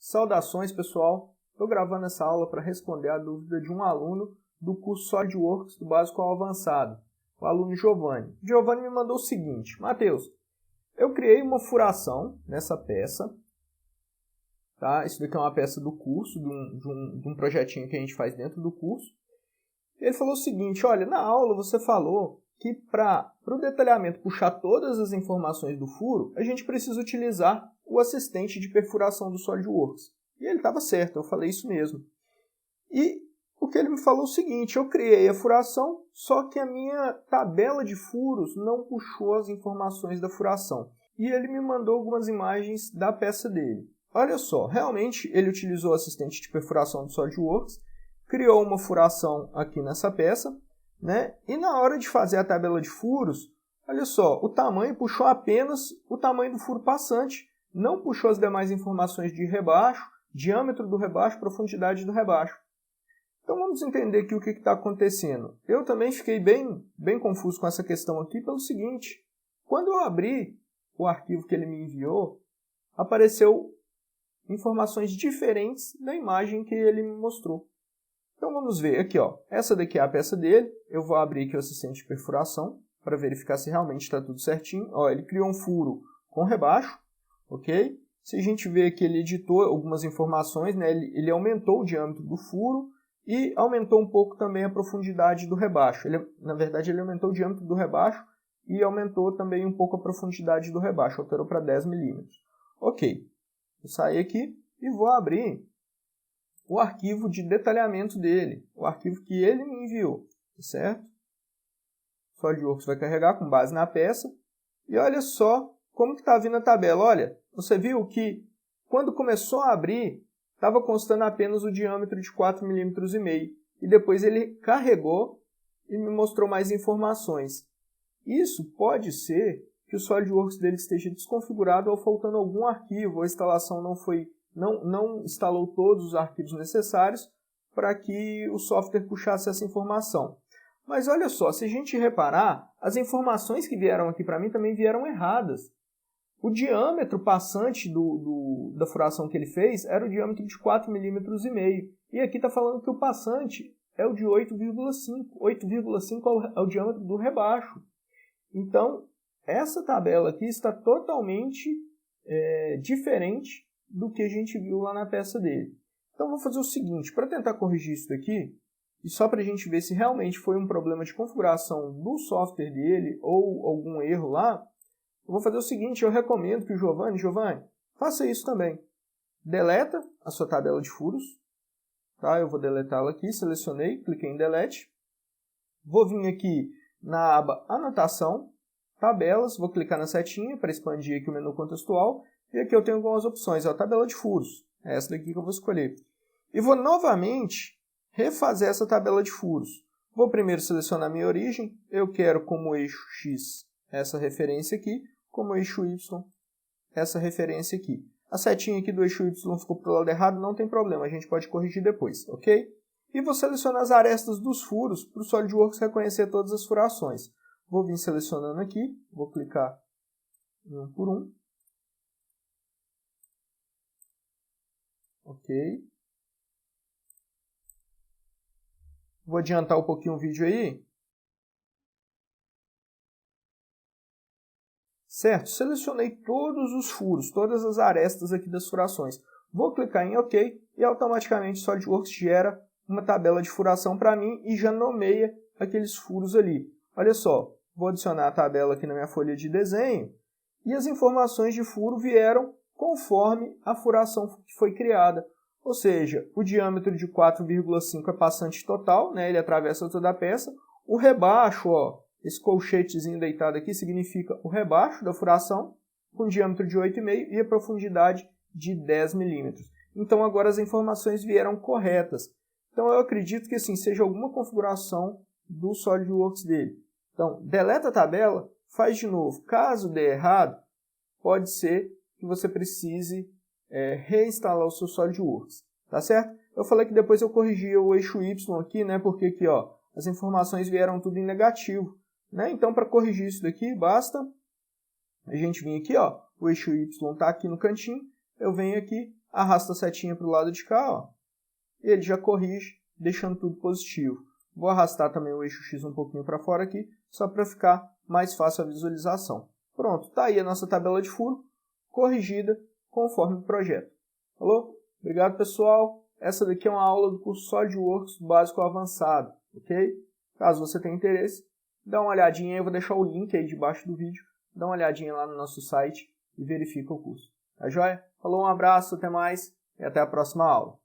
Saudações, pessoal! Estou gravando essa aula para responder a dúvida de um aluno do curso SolidWorks do básico ao avançado, o aluno Giovanni. Giovanni me mandou o seguinte: Matheus, eu criei uma furação nessa peça, tá? Isso daqui é uma peça do curso, de um projetinho que a gente faz dentro do curso. Ele falou o seguinte: olha, na aula você falou que para o detalhamento puxar todas as informações do furo, a gente precisa utilizar o assistente de perfuração do SolidWorks. E ele estava certo, eu falei isso mesmo. E o que ele me falou é o seguinte: eu criei a furação, só que a minha tabela de furos não puxou as informações da furação. E ele me mandou algumas imagens da peça dele. Olha só, realmente ele utilizou o assistente de perfuração do SolidWorks, criou uma furação aqui nessa peça, né? E na hora de fazer a tabela de furos, olha só, o tamanho puxou apenas o tamanho do furo passante, não puxou as demais informações de rebaixo, diâmetro do rebaixo, profundidade do rebaixo. Então vamos entender aqui o que está acontecendo. Eu também fiquei bem confuso com essa questão aqui pelo seguinte: quando eu abri o arquivo que ele me enviou, apareceu informações diferentes da imagem que ele me mostrou. Então vamos ver aqui, ó. Essa daqui é a peça dele. Eu vou abrir aqui o assistente de perfuração para verificar se realmente está tudo certinho. Ó, ele criou um furo com rebaixo, ok? Se a gente vê que ele editou algumas informações, né? Ele aumentou o diâmetro do furo e aumentou um pouco também a profundidade do rebaixo. Na verdade, ele aumentou o diâmetro do rebaixo e aumentou também um pouco a profundidade do rebaixo, alterou para 10 milímetros. Ok, vou sair aqui e vou abrir o arquivo de detalhamento dele, o arquivo que ele me enviou, certo? O SolidWorks vai carregar com base na peça. E olha só como que está vindo a tabela. Olha, você viu que quando começou a abrir, estava constando apenas o diâmetro de 4,5 mm. E depois ele carregou e me mostrou mais informações. Isso pode ser que o SolidWorks dele esteja desconfigurado ou faltando algum arquivo, ou a instalação não instalou todos os arquivos necessários para que o software puxasse essa informação. Mas olha só, se a gente reparar, as informações que vieram aqui para mim também vieram erradas. O diâmetro passante da furação que ele fez era o diâmetro de 4,5 mm. E aqui está falando que o passante é o de 8,5. 8,5 é o diâmetro do rebaixo. Então, essa tabela aqui está totalmente diferente do que a gente viu lá na peça dele. Então, vou fazer o seguinte: para tentar corrigir isso daqui, e só para a gente ver se realmente foi um problema de configuração do software dele ou algum erro lá, eu vou fazer o seguinte: eu recomendo que o Giovanni, faça isso também. Deleta a sua tabela de furos. Tá? Eu vou deletá-la aqui, selecionei, cliquei em Delete. Vou vir aqui na aba Anotação, Tabelas, vou clicar na setinha para expandir aqui o menu contextual. E aqui eu tenho algumas opções, a tabela de furos, é essa daqui que eu vou escolher. E vou novamente refazer essa tabela de furos. Vou primeiro selecionar minha origem, eu quero como eixo X essa referência aqui, como eixo Y essa referência aqui. A setinha aqui do eixo Y ficou para o lado errado, não tem problema, a gente pode corrigir depois, ok? E vou selecionar as arestas dos furos para o SolidWorks reconhecer todas as furações. Vou vir selecionando aqui, vou clicar em um por um. Ok. Vou adiantar um pouquinho o vídeo aí. Certo, selecionei todos os furos, todas as arestas aqui das furações. Vou clicar em OK e automaticamente o SolidWorks gera uma tabela de furação para mim e já nomeia aqueles furos ali. Olha só, vou adicionar a tabela aqui na minha folha de desenho e as informações de furo vieram conforme a furação que foi criada. Ou seja, o diâmetro de 4,5 é passante total, né? Ele atravessa toda a peça. O rebaixo, ó, esse colchetezinho deitado aqui significa o rebaixo da furação, com diâmetro de 8,5 e a profundidade de 10 milímetros. Então agora as informações vieram corretas. Então eu acredito que assim, seja alguma configuração do SolidWorks dele. Então, deleta a tabela, faz de novo. Caso dê errado, pode ser que você precise reinstalar o seu SolidWorks, tá certo? Eu falei que depois eu corrigia o eixo Y aqui, né? Porque aqui, ó, as informações vieram tudo em negativo, né? Então, para corrigir isso daqui, basta a gente vir aqui, ó, o eixo Y está aqui no cantinho, eu venho aqui, arrasta a setinha para o lado de cá, ó, e ele já corrige, deixando tudo positivo. Vou arrastar também o eixo X um pouquinho para fora aqui, só para ficar mais fácil a visualização. Pronto, está aí a nossa tabela de furo, corrigida conforme o projeto. Falou? Obrigado, pessoal. Essa daqui é uma aula do curso SolidWorks básico ao avançado, ok? Caso você tenha interesse, dá uma olhadinha aí, eu vou deixar o link aí debaixo do vídeo, dá uma olhadinha lá no nosso site e verifica o curso. Tá joia? Falou, um abraço, até mais e até a próxima aula.